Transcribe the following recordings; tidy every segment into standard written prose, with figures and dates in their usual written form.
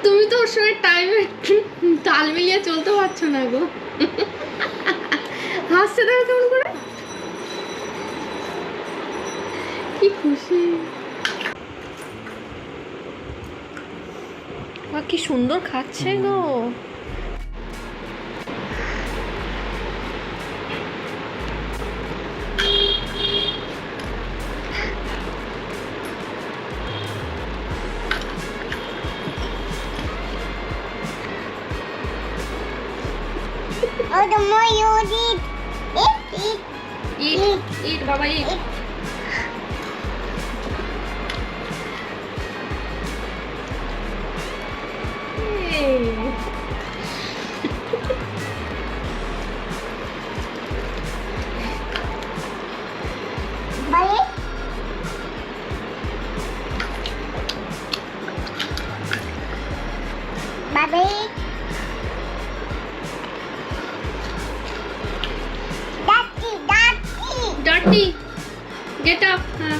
তুমি তো ওর সঙ্গে টাইমে তাল মিলিয়ে চলতে পারছো না গো। হাসছে দেখো কেমন করে, কি খুশি। কি সুন্দর খাচ্ছে গো। Oh, the more you eat, ইট ইট বাবা ইট। buddy. Bobby. Dirty get up. হ্যাঁ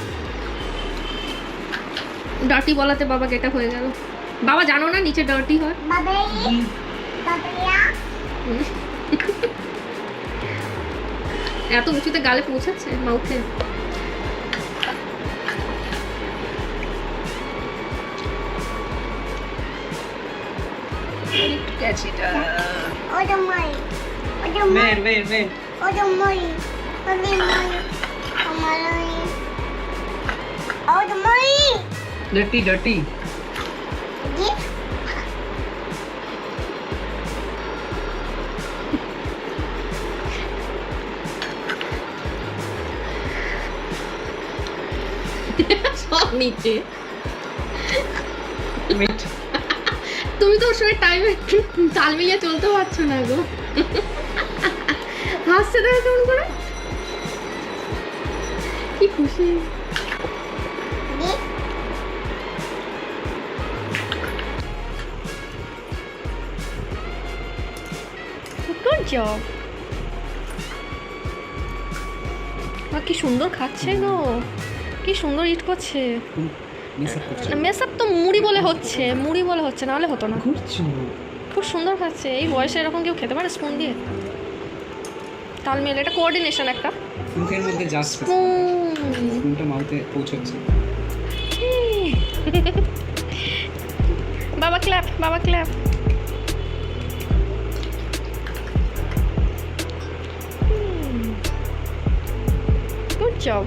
ডার্টি বলাতে বাবা গেট আপ হয়ে গেল। বাবা জানো না নিচে ডার্টি হয়। Bobby. Bobby. এত উঁচুতে গালে পৌঁছাচ্ছে মাউথে। Oh, the money. Oh, the money. Where? Oh, the money. Oh, the money. Oh, money. Oh, the money. Dirty. This. সব নিচে। Wait. তুমি তো ওর সঙ্গে টাইমে তাল মিলিয়ে চলতে পারছো না গো। হাসছে দেখো কেমন করে, কি খুশি। This. Good job. কি সুন্দর খাচ্ছে গো, কি সুন্দর ইট করছে। মেসআপ তো মুড়ি বলে হচ্ছে, নাহলে হতো না। খুব সুন্দর খাচ্ছে। এই বয়সে এরকম কেউ খেতে পারে স্পুন দিয়ে? তাল মিলে এটা কোঅর্ডিনেশন একটা। মুখের মধ্যে জাস্ট স্পুনটা মাউথে পৌঁছাচ্ছে। বাবা ক্ল্যাপ। Good job.